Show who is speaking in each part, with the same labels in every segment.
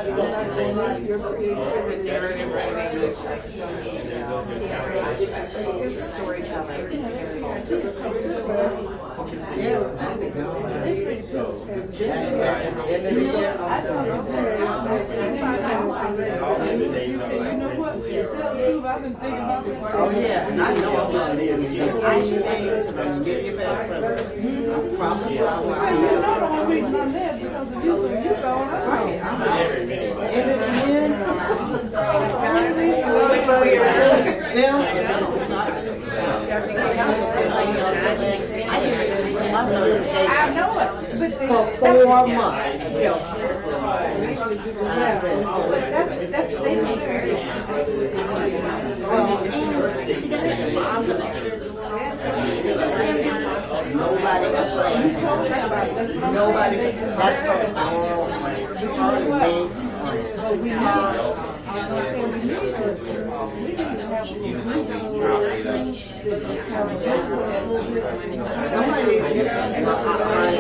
Speaker 1: Oh yeah, and I know I'm going to live. I give you best present. I promise you I will. You know the only reason I'm there because of you. You go on. Right. I'm out. Is it the end? Which way you're going? Now? I know it. For 4 months until nobody that's from all legs. Somebody,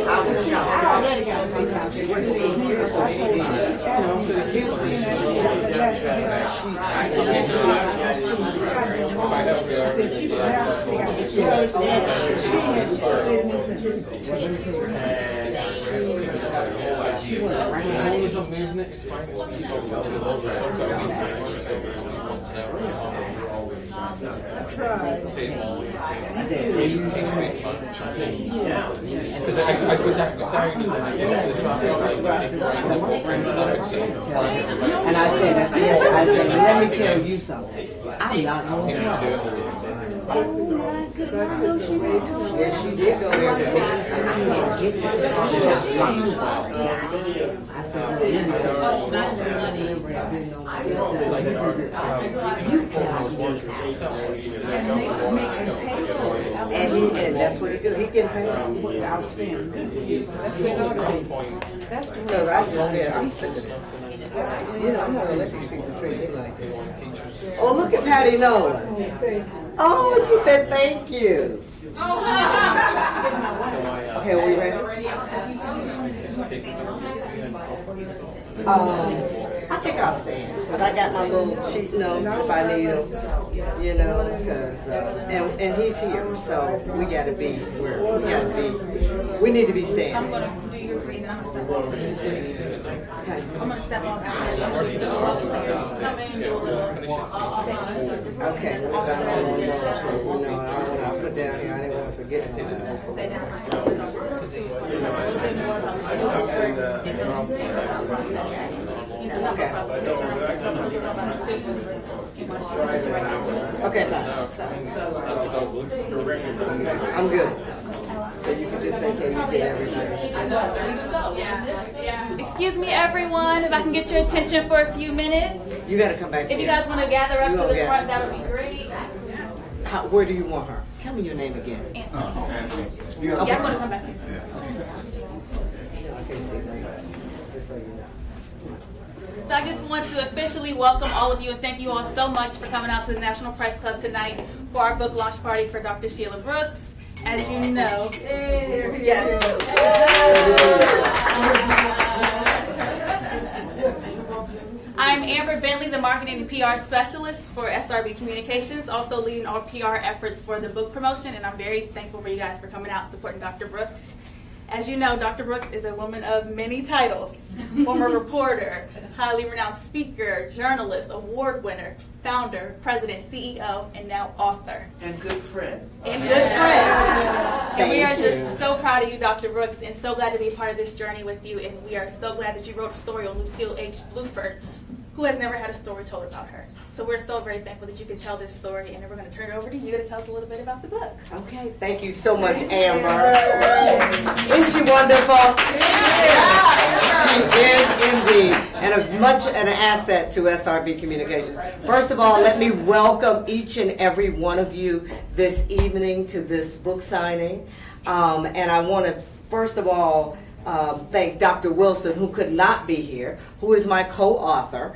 Speaker 1: I was shocked. Here's what she did. That's right.
Speaker 2: Because I go down
Speaker 1: and I said, let me tell you something. I'm not going to come. Yes, she did go there with me. I'm going to get I said, and that's what he do. He can pay outstanding. Because I just said, I'm sick of this. You know, I'm not going to let these people treat me like that. Oh, look at Patty Nolan. Oh, she said thank you. Okay, are we ready? I think I'll stand because I got my little cheat notes if I need them, you know. Because and he's here, so we got to be where we got to be. We need to be standing.
Speaker 3: I'm going to do your reading. I'm going to step off.
Speaker 1: Okay.
Speaker 3: I'm going to step off.
Speaker 1: Okay. No, I'll put down here. I didn't want to forget it.
Speaker 3: Stay down.
Speaker 1: Okay. Okay, bye. I'm good. So you can just say, can you get everything?
Speaker 3: Excuse me, everyone. If I can get your attention for a few minutes.
Speaker 1: You got to come back.
Speaker 3: If you guys want to gather up to the front, that would be great.
Speaker 1: Where do you want her? Tell me your name again.
Speaker 3: Anthony. Yeah, I'm going to come back here.
Speaker 1: Just so you know.
Speaker 3: So I just want to officially welcome all of you and thank you all so much for coming out to the National Press Club tonight for our book launch party for Dr. Sheila Brooks. As you know, yes. I'm Amber Bentley, the Marketing and PR Specialist for SRB Communications, also leading our PR efforts for the book promotion, and I'm very thankful for you guys for coming out and supporting Dr. Brooks. As you know, Dr. Brooks is a woman of many titles. Former reporter, highly renowned speaker, journalist, award winner, founder, president, CEO, and now author.
Speaker 1: And good friend.
Speaker 3: And good friend. And we are just so proud of you, Dr. Brooks, and so glad to be a part of this journey with you. And we are so glad that you wrote a story on Lucile H. Bluford, who has never had a story told about her. So we're so very thankful that you could tell this story, and then we're going to turn it over to you to tell us a little bit about the book.
Speaker 1: Okay, thank you so much, Amber. Isn't she wonderful? She is indeed, and an asset to SRB Communications. First of all, let me welcome each and every one of you this evening to this book signing. And I want to, first of all, thank Dr. Wilson, who could not be here, who is my co-author.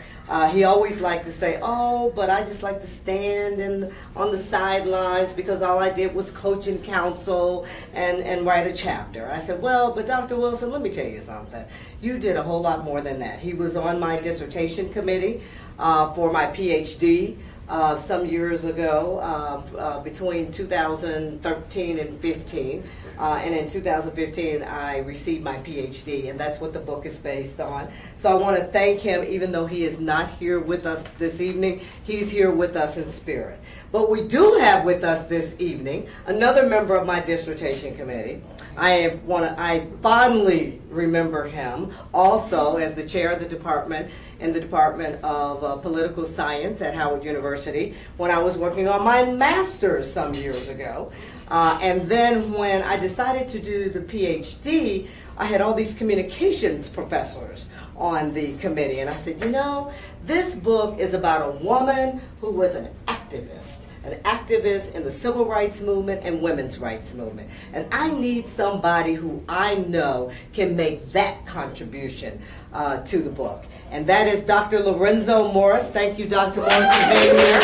Speaker 1: He always liked to say, oh, but I just like to stand on the sidelines because all I did was coach and counsel and write a chapter. I said, well, but Dr. Wilson, let me tell you something. You did a whole lot more than that. He was on my dissertation committee for my PhD. Some years ago, between 2013 and 15, and in 2015 I received my PhD, and that's what the book is based on. So I want to thank him, even though he is not here with us this evening. He's here with us in spirit. But we do have with us this evening another member of my dissertation committee. I fondly remember him also as the chair of the department in the Department of Political Science at Howard University when I was working on my master's some years ago. And then when I decided to do the PhD, I had all these communications professors on the committee. And I said, you know, this book is about a woman who was an activist in the civil rights movement and women's rights movement. And I need somebody who I know can make that contribution to the book. And that is Dr. Lorenzo Morris. Thank you, Dr. Morris, for being here.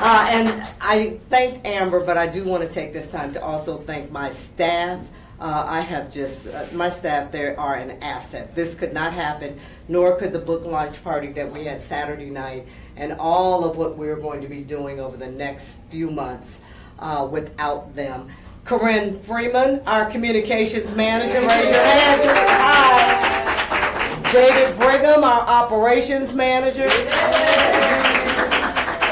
Speaker 1: And I thanked Amber, but I do want to take this time to also thank my staff. My staff there are an asset. This could not happen, nor could the book launch party that we had Saturday night and all of what we're going to be doing over the next few months without them. Corinne Freeman, our communications manager, raise your hand. Hi. David Brigham, our operations manager.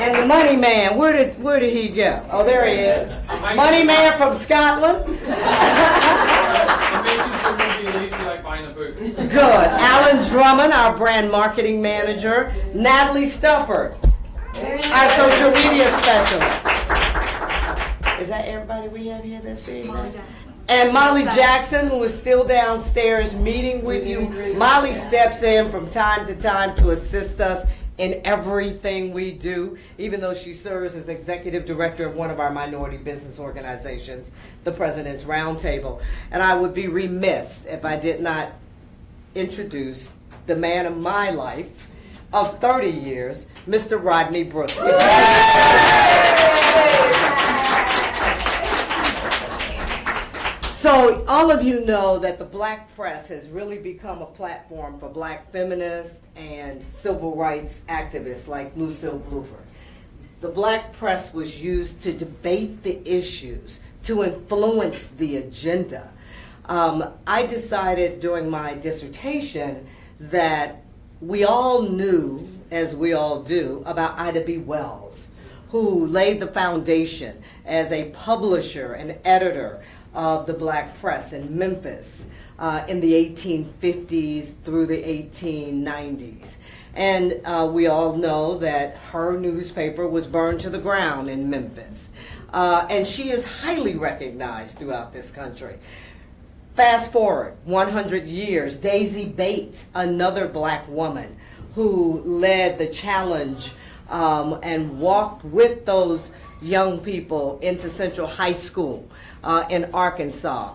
Speaker 1: And the money man, where did he go? Oh, there he is. Money man from Scotland. Good. Alan Drummond, our brand marketing manager. Natalie Stufford, our social media specialist. Is that everybody we have here this evening? And Molly Jackson, who is still downstairs meeting with you. Molly steps in from time to time to assist us in everything we do, even though she serves as executive director of one of our minority business organizations, the President's Roundtable. And I would be remiss if I did not introduce the man of my life of 30 years, Mr. Rodney Brooks. So all of you know that the black press has really become a platform for black feminists and civil rights activists like Lucile Bluford. The black press was used to debate the issues, to influence the agenda. I decided during my dissertation that we all knew, as we all do, about Ida B. Wells, who laid the foundation as a publisher and editor of the black press in Memphis in the 1850s through the 1890s. And we all know that her newspaper was burned to the ground in Memphis. And she is highly recognized throughout this country. Fast forward 100 years, Daisy Bates, another black woman who led the challenge and walked with those young people into Central High School in Arkansas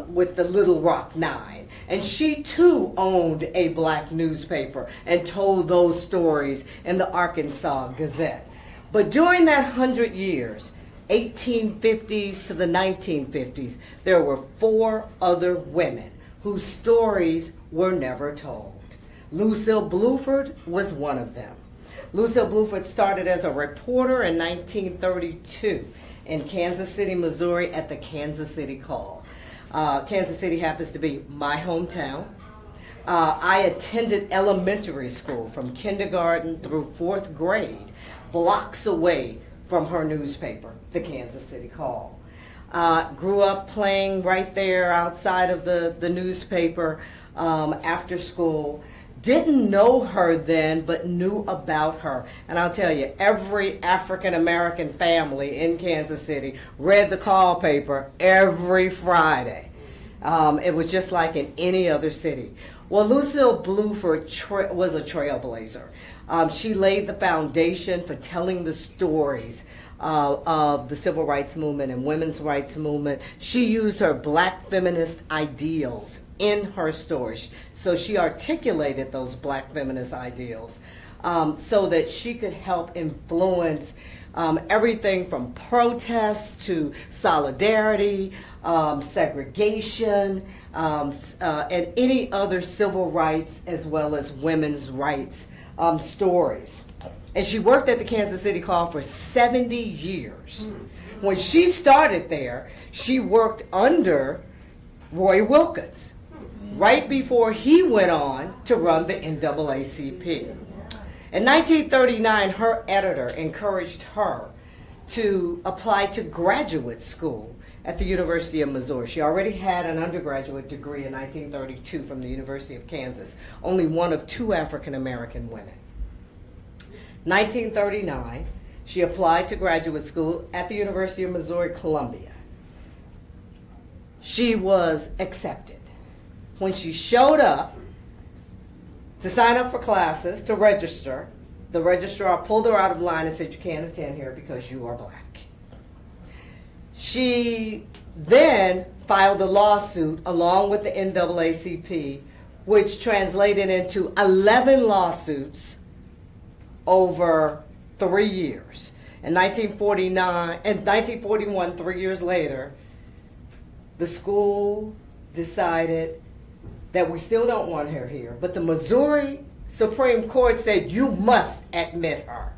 Speaker 1: with the Little Rock Nine. And she too owned a black newspaper and told those stories in the Arkansas Gazette. But during that 100 years, 1850s to the 1950s, there were 4 other women whose stories were never told. Lucile Bluford was one of them. Lucile Bluford started as a reporter in 1932 in Kansas City, Missouri at the Kansas City Call. Kansas City happens to be my hometown. I attended elementary school from kindergarten through 4th grade, blocks away from her newspaper, the Kansas City Call. Grew up playing right there outside of the newspaper after school. Didn't know her then, but knew about her. And I'll tell you, every African-American family in Kansas City read the Call paper every Friday. It was just like in any other city. Well, Lucile Bluford was a trailblazer. She laid the foundation for telling the stories of the civil rights movement and women's rights movement. She used her black feminist ideals in her stories. So she articulated those black feminist ideals so that she could help influence everything from protests to solidarity, segregation, and any other civil rights as well as women's rights stories. And she worked at the Kansas City Call for 70 years. When she started there, she worked under Roy Wilkins, right before he went on to run the NAACP. In 1939, her editor encouraged her to apply to graduate school at the University of Missouri. She already had an undergraduate degree in 1932 from the University of Kansas, only one of two African American women. 1939, she applied to graduate school at the University of Missouri, Columbia. She was accepted. When she showed up to sign up for classes, to register, the registrar pulled her out of line and said, "You can't attend here because you are black." She then filed a lawsuit along with the NAACP, which translated into 11 lawsuits over 3 years. In 1941, 3 years later, the school decided that we still don't want her here, but the Missouri Supreme Court said you must admit her.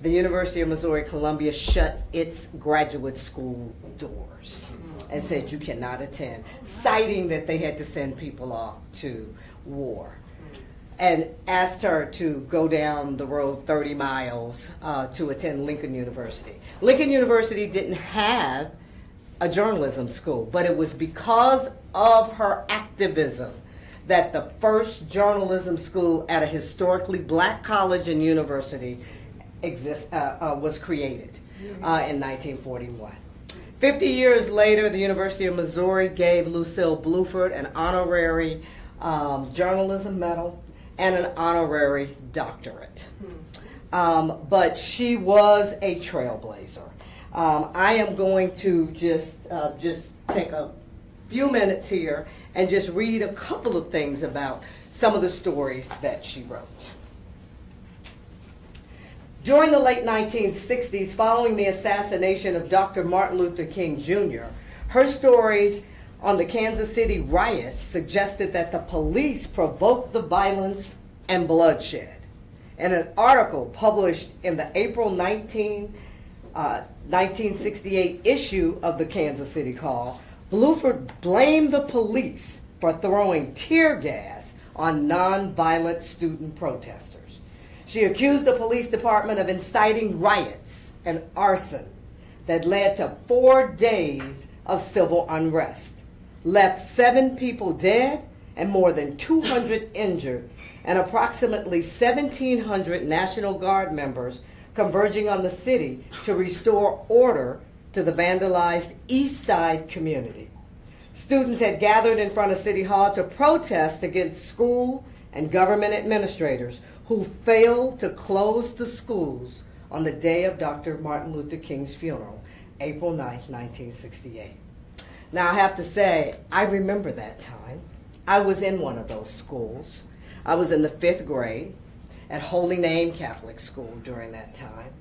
Speaker 1: The University of Missouri Columbia shut its graduate school doors and said you cannot attend, citing that they had to send people off to war, and asked her to go down the road 30 miles to attend Lincoln University. Lincoln University didn't have a journalism school, but it was because of her activism that the first journalism school at a historically black college and university was created in 1941. 50 years later, the University of Missouri gave Lucile Bluford an honorary journalism medal and an honorary doctorate. But she was a trailblazer. I am going to just take a few minutes here and just read a couple of things about some of the stories that she wrote. During the late 1960s, following the assassination of Dr. Martin Luther King Jr., her stories on the Kansas City riots suggested that the police provoked the violence and bloodshed. In an article published in the April 1968 issue of the Kansas City Call, Bluford blamed the police for throwing tear gas on nonviolent student protesters. She accused the police department of inciting riots and arson that led to 4 days of civil unrest, left 7 people dead and more than 200 injured, and approximately 1,700 National Guard members converging on the city to restore order to the vandalized East Side community. Students had gathered in front of City Hall to protest against school and government administrators who failed to close the schools on the day of Dr. Martin Luther King's funeral, April 9, 1968. Now I have to say, I remember that time. I was in one of those schools. I was in the 5th grade at Holy Name Catholic School during that time.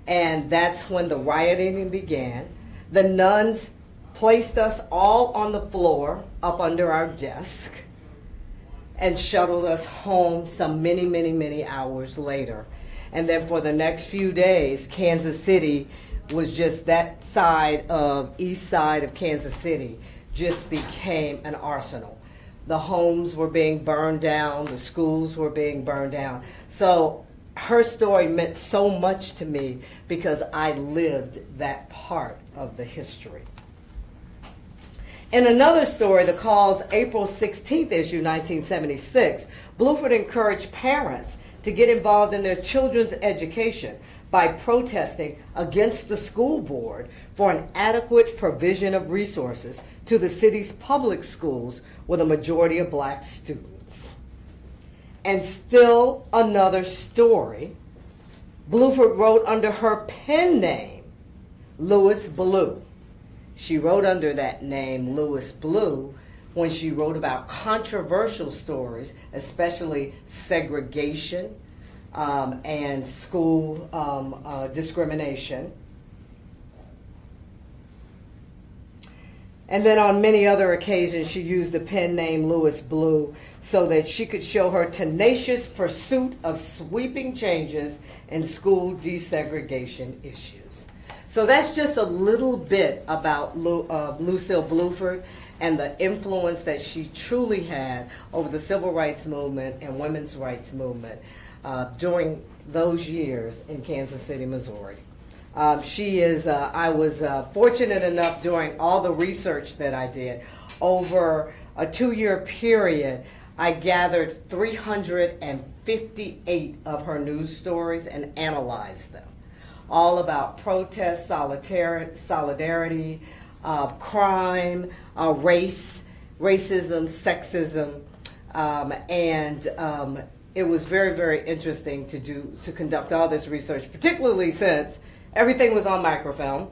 Speaker 1: And that's when the rioting began. The nuns placed us all on the floor up under our desk and shuttled us home some many hours later. And then for the next few days, Kansas City was just that side of, east side of Kansas City just became an arsenal. The homes were being burned down, the schools were being burned down. So her story meant so much to me because I lived that part of the history. In another story, the Call's April 16th issue, 1976, Bluford encouraged parents to get involved in their children's education by protesting against the school board for an adequate provision of resources to the city's public schools with a majority of black students. And still another story Bluford wrote under her pen name, Louis Blue. She wrote under that name, Louis Blue, when she wrote about controversial stories, especially segregation and school discrimination. And then on many other occasions, she used the pen name Louis Blue so that she could show her tenacious pursuit of sweeping changes in school desegregation issues. So that's just a little bit about Lucile Bluford and the influence that she truly had over the civil rights movement and women's rights movement during those years in Kansas City, Missouri. I was fortunate enough during all the research that I did over a 2-year period. I gathered 358 of her news stories and analyzed them, all about protest, solidarity, crime, race, racism, sexism, and it was very, very interesting to conduct all this research, particularly since everything was on microfilm.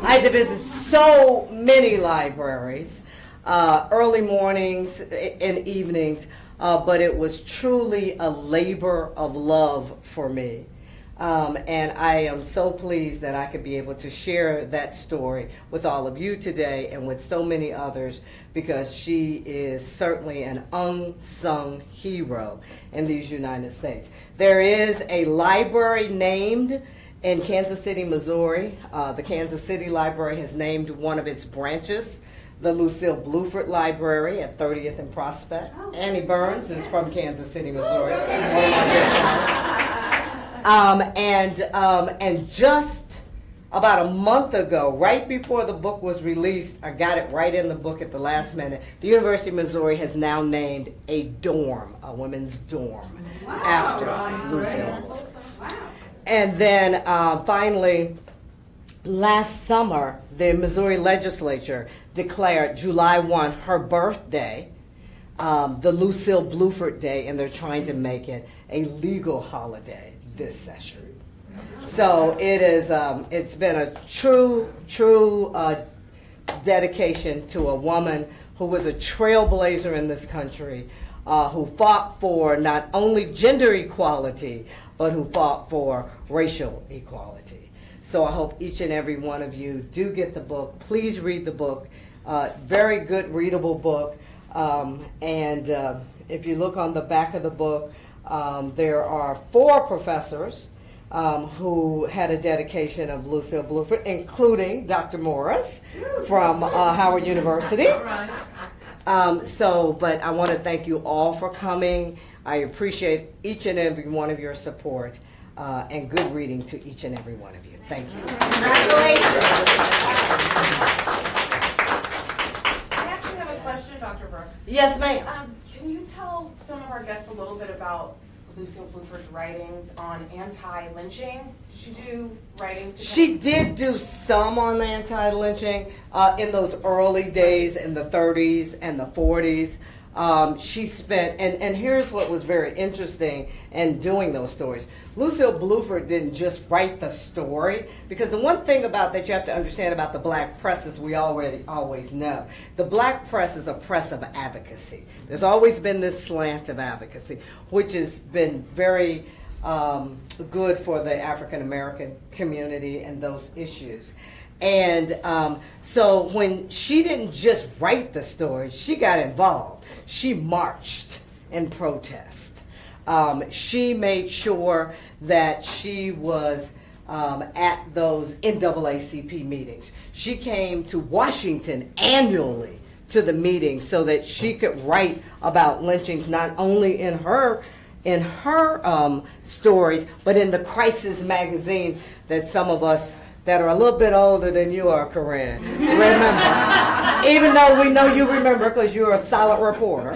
Speaker 1: I had to visit so many libraries, early mornings and evenings, but it was truly a labor of love for me. And I am so pleased that I could be able to share that story with all of you today and with so many others, because she is certainly an unsung hero in these United States. There is a library named in Kansas City, Missouri. The Kansas City Library has named one of its branches the Lucile Bluford Library at 30th and Prospect. Annie Burns is from Kansas City, Missouri. One of my good friends. And just about a month ago, right before the book was released, I got it right in the book at the last minute, the University of Missouri has now named a dorm, a women's dorm, after Lucile. And then finally, last summer, the Missouri legislature declared July 1 her birthday, the Lucile Bluford Day, and they're trying to make it a legal holiday this session. So it is, it's been a true dedication to a woman who was a trailblazer in this country, who fought for not only gender equality, but who fought for racial equality. So I hope each and every one of you do get the book. Please read the book. Very good readable book. And if you look on the back of the book, there are 4 professors who had a dedication of Lucile Bluford, including Dr. Morris from Howard University. But I want to thank you all for coming. I appreciate each and every one of your support, and good reading to each and every one of you. Thank you.
Speaker 4: Congratulations. I actually have a question, Dr. Brooks.
Speaker 1: Yes, ma'am.
Speaker 4: Can you tell some of our guests a little bit about Lucile Bluford's writings on anti-lynching? Did she do writings?
Speaker 1: She did do some on the anti-lynching in those early days in the 30s and the 40s. She spent, and here's what was very interesting in doing those stories. Lucile Bluford didn't just write the story, because the one thing about that you have to understand about the black press is we always know. The black press is a press of advocacy. There's always been this slant of advocacy, which has been very good for the African American community and those issues. And so when she didn't just write the story, she got involved. She marched in protest. She made sure that she was at those NAACP meetings. She came to Washington annually to the meetings so that she could write about lynchings, not only in her stories, but in the Crisis magazine that some of us that are a little bit older than you are, Corinne, remember. Even though we know you remember because you're a solid reporter.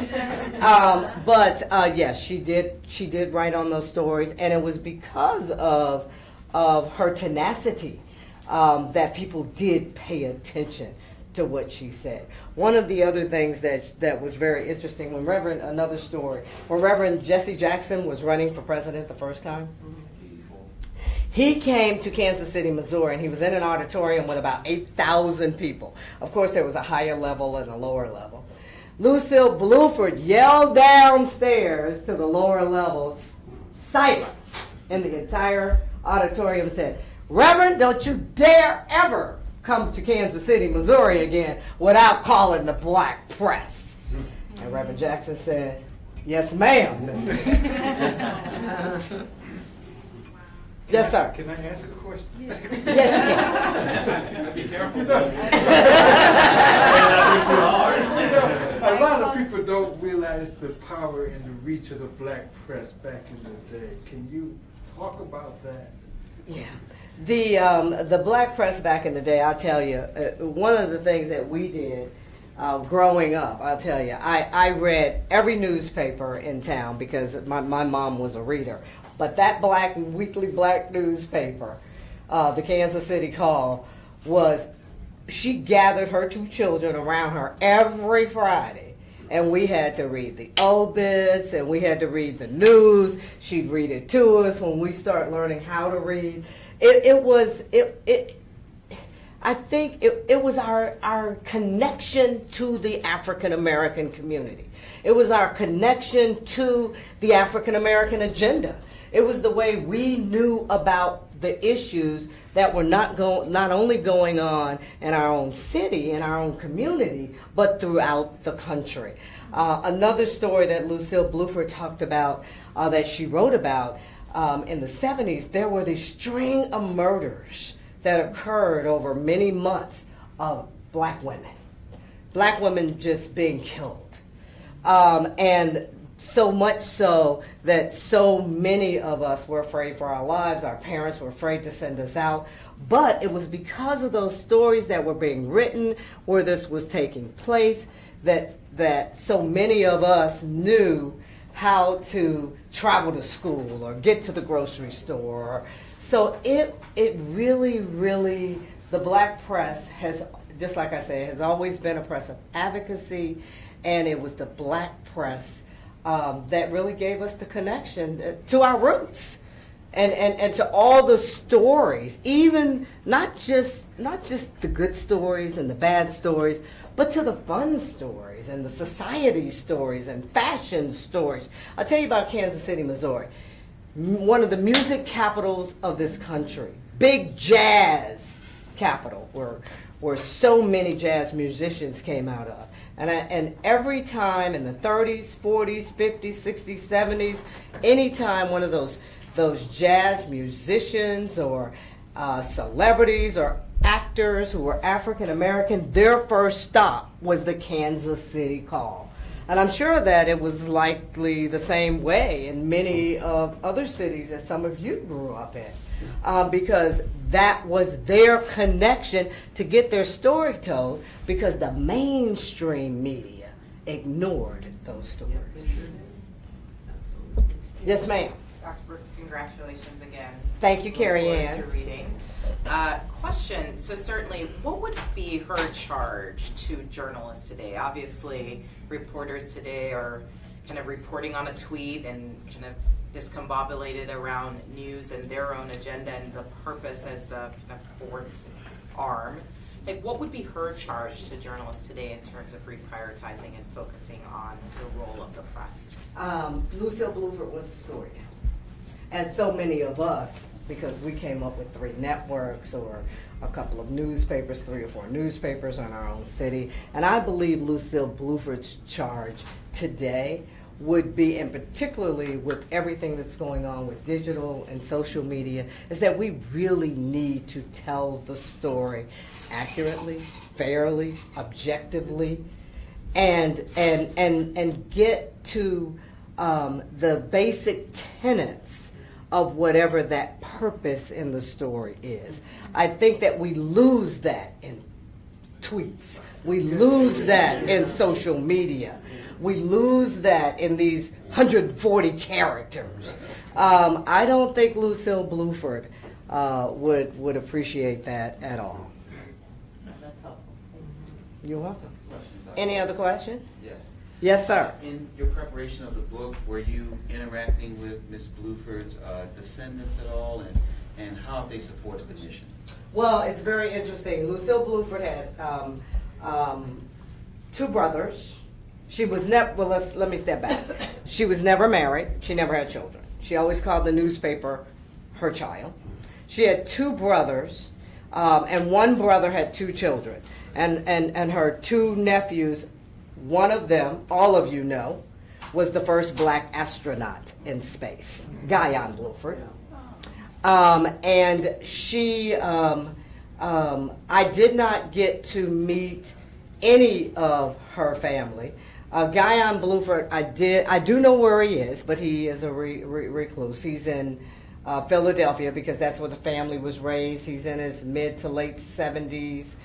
Speaker 1: Yes, she did write on those stories, and it was because of her tenacity that people did pay attention to what she said. One of the other things that was very interesting, when Reverend Jesse Jackson was running for president the first time, He came to Kansas City, Missouri, and he was in an auditorium with about 8,000 people. Of course, there was a higher level and a lower level. Lucile Bluford yelled downstairs to the lower levels, silence in the entire auditorium, said, "Reverend, don't you dare ever come to Kansas City, Missouri again without calling the black press." And Reverend Jackson said, "Yes, ma'am, Mr. Yes, sir.
Speaker 5: Can I ask a question?
Speaker 1: Yes, you can.
Speaker 2: Be careful.
Speaker 5: A lot of people don't realize the power and the reach of the black press back in the day. Can you talk about that?
Speaker 1: Yeah. The black press back in the day, I'll tell you, one of the things that we did growing up, I'll tell you, I read every newspaper in town because my mom was a reader. But that weekly black newspaper, the Kansas City Call, she gathered her two children around her every Friday. And we had to read the obits, and we had to read the news. She'd read it to us when we started learning how to read. I think it was our connection to the African American community. It was our connection to the African American agenda. It was the way we knew about the issues that were not only going on in our own city, in our own community, but throughout the country. Another story that Lucile Bluford talked about, that she wrote about in the 70s, there were these string of murders that occurred over many months of black women just being killed. And so much so that so many of us were afraid for our lives. Our parents were afraid to send us out. But it was because of those stories that were being written where this was taking place that so many of us knew how to travel to school or get to the grocery store. So it really, really, the black press has, just like I said, has always been a press of advocacy, and it was the black press that really gave us the connection to our roots and to all the stories, even not just the good stories and the bad stories, but to the fun stories and the society stories and fashion stories. I'll tell you about Kansas City, Missouri, one of the music capitals of this country, big jazz capital where so many jazz musicians came out of. And every time in the 30s, 40s, 50s, 60s, 70s, anytime one of those jazz musicians or celebrities or actors who were African American, their first stop was the Kansas City Call. And I'm sure that it was likely the same way in many of other cities that some of you grew up in, because that was their connection to get their story told, because the mainstream media ignored those stories. Yes, ma'am.
Speaker 6: Dr. Brooks, congratulations again.
Speaker 1: Thank you, Carrie Ann.
Speaker 6: Your reading. Question, so certainly, what would be her charge to journalists today? Obviously, reporters today are kind of reporting on a tweet and kind of discombobulated around news and their own agenda and the purpose as the kind of fourth arm. Like, what would be her charge to journalists today in terms of reprioritizing and focusing on the role of the press?
Speaker 1: Lucile Bluford was a storyteller. As so many of us, because we came up with 3 networks or a couple of newspapers, 3 or 4 newspapers in our own city. And I believe Lucile Bluford's charge today would be, and particularly with everything that's going on with digital and social media, is that we really need to tell the story accurately, fairly, objectively, and get to the basic tenets of whatever that purpose in the story is. I think that we lose that in tweets. We lose that in social media. We lose that in these 140 characters. I don't think Lucile Bluford would appreciate that at all.
Speaker 6: That's helpful.
Speaker 1: You're welcome. Any other question?
Speaker 7: Yes.
Speaker 1: Yes, sir.
Speaker 7: In your preparation of the book, were you interacting with Ms. Bluford's descendants at all? And and how have they supported the mission?
Speaker 1: Well, it's very interesting. Lucile Bluford had two brothers. She was never, well, let me step back. She was never married. She never had children. She always called the newspaper her child. She had two brothers, and one brother had two children. And her two nephews, one of them, all of you know, was the first black astronaut in space, Guyon Bluford. And she, I did not get to meet any of her family. Guyon Bluford, I do know where he is, but he is a recluse. He's in Philadelphia because that's where the family was raised. He's in his mid to late 70s.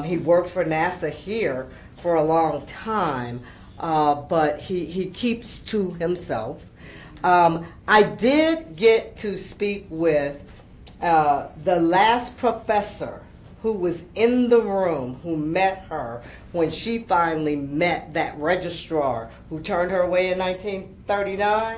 Speaker 1: He worked for NASA here for a long time, but he keeps to himself. I did get to speak with the last professor who was in the room who met her when she finally met that registrar who turned her away in 1939,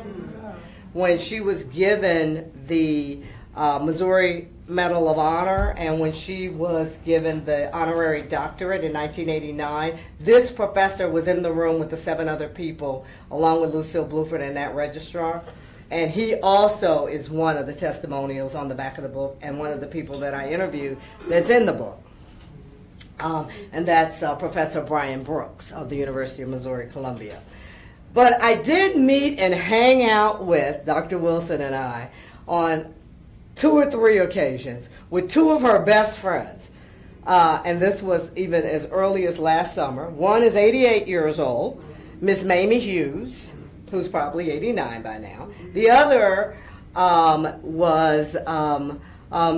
Speaker 1: when she was given the Missouri Medal of Honor, and when she was given the honorary doctorate in 1989. This professor was in the room with the 7 other people, along with Lucile Bluford and that registrar. And he also is one of the testimonials on the back of the book, and one of the people that I interviewed that's in the book. And that's Professor Brian Brooks of the University of Missouri, Columbia. But I did meet and hang out with Dr. Wilson and I on 2 or 3 occasions with 2 of her best friends. And this was even as early as last summer. One is 88 years old, Miss Mamie Hughes, who's probably 89 by now. The other was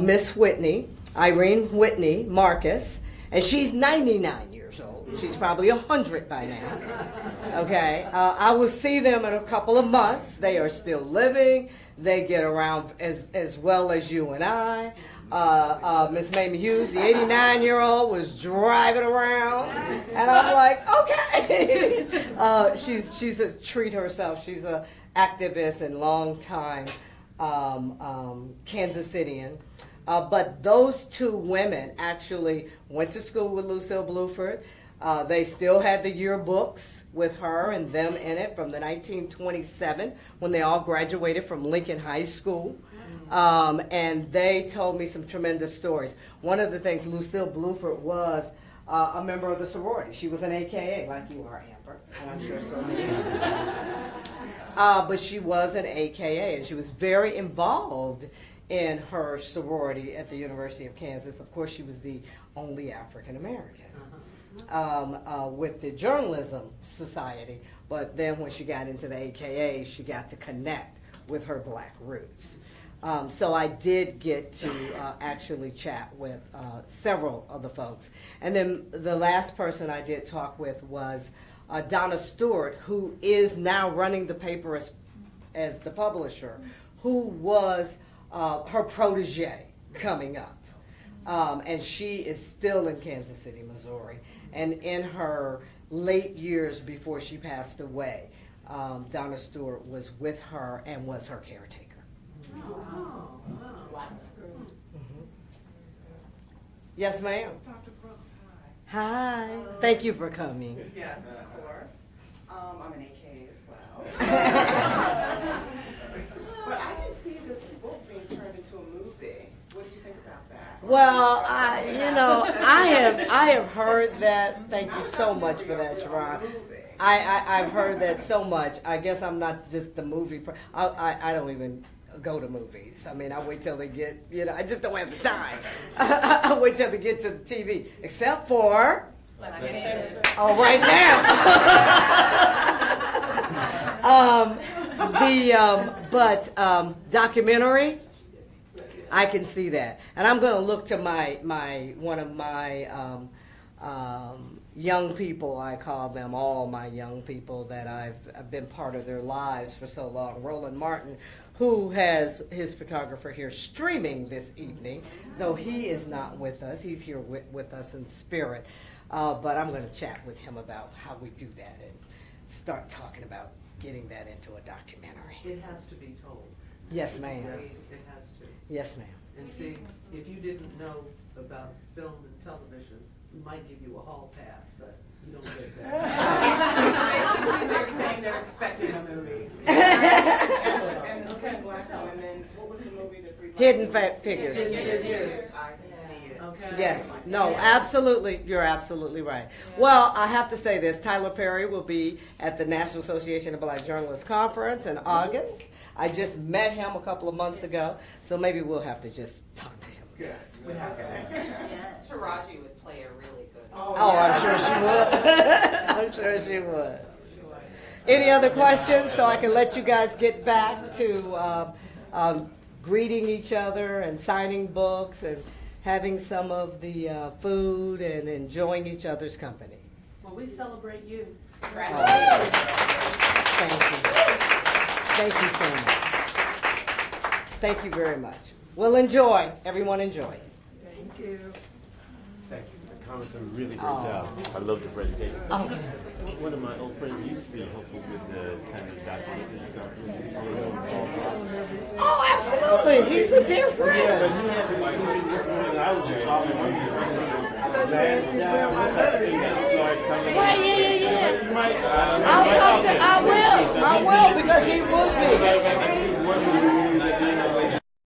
Speaker 1: Miss Whitney, Irene Whitney Marcus, and she's 99 years old. She's probably 100 by now. Okay, I will see them in a couple of months. They are still living. They get around as well as you and I. Miss Mamie Hughes, the 89-year-old, was driving around, and I'm like, okay. She's a treat herself. She's an activist and long-time Kansas Citian. But those 2 women actually went to school with Lucile Bluford. They still had the yearbooks with her and them in it from the 1927 when they all graduated from Lincoln High School. And they told me some tremendous stories. One of the things, Lucile Bluford was a member of the sorority. She was an AKA, like you are, Amber, and I'm sure so many others. But she was an AKA, and she was very involved in her sorority at the University of Kansas. Of course, she was the only African American with the Journalism Society. But then when she got into the AKA, she got to connect with her black roots. So I did get to actually chat with several of the folks. And then the last person I did talk with was Donna Stewart, who is now running the paper as the publisher, who was her protege coming up. And she is still in Kansas City, Missouri. And in her late years before she passed away, Donna Stewart was with her and was her caretaker.
Speaker 8: Oh, that's great.
Speaker 1: Mm-hmm. Yes, ma'am.
Speaker 9: Dr. Brooks, hi.
Speaker 1: Hi. Thank you for coming.
Speaker 9: Yes, of course. I'm an AKA as well. But I can see this book being turned into a movie. What do you think about that?
Speaker 1: Well, I have heard that. Thank you so much for that, Sharon. I've heard that so much. I guess I'm not just the movie. I don't even go to movies. I mean, I wait till they get, I just don't have the time. I wait till they get to the TV, except for, right now. But documentary, I can see that. And I'm going to look to one of my young people, I call them all my young people that I've been part of their lives for so long, Roland Martin, who has his photographer here streaming this evening, though he is not with us. He's here with us in spirit. But I'm going to chat with him about how we do that and start talking about getting that into a documentary.
Speaker 8: It has to be told.
Speaker 1: Yes, ma'am.
Speaker 8: It has to.
Speaker 1: Yes, ma'am.
Speaker 10: and see if you didn't know about film and television, we might give you a hall pass, but you don't get that.
Speaker 4: Basically, they're saying they're expecting a movie.
Speaker 9: And the three black women, what was the movie, the three black
Speaker 1: Hidden
Speaker 9: women?
Speaker 1: Figures.
Speaker 9: Hidden Figures. I can see it.
Speaker 10: Okay.
Speaker 1: Yes, no, absolutely, you're absolutely right. Well, I have to say this, Tyler Perry will be at the National Association of Black Journalists Conference in August. I just met him a couple of months ago, so maybe we'll have to just talk to him.
Speaker 9: Good.
Speaker 6: Taraji would play a really good.
Speaker 1: Oh, I'm sure she would. I'm sure she would. Any other questions, so I can let you guys get back to greeting each other and signing books and having some of the food and enjoying each other's company.
Speaker 10: Well, we celebrate you.
Speaker 1: Thank you. Thank you so much. Thank you very much. Well, enjoy. Everyone enjoy.
Speaker 10: Thank you.
Speaker 11: Thank you for the comments. A really great job. I love the presentation.
Speaker 1: Okay.
Speaker 11: One of my old friends used to be helpful with the kind of documents and stuff.
Speaker 1: Oh, absolutely. He's a dear friend.
Speaker 11: Yeah, but he had to like, I was just talking to him.
Speaker 1: Yeah. I will, because he would be.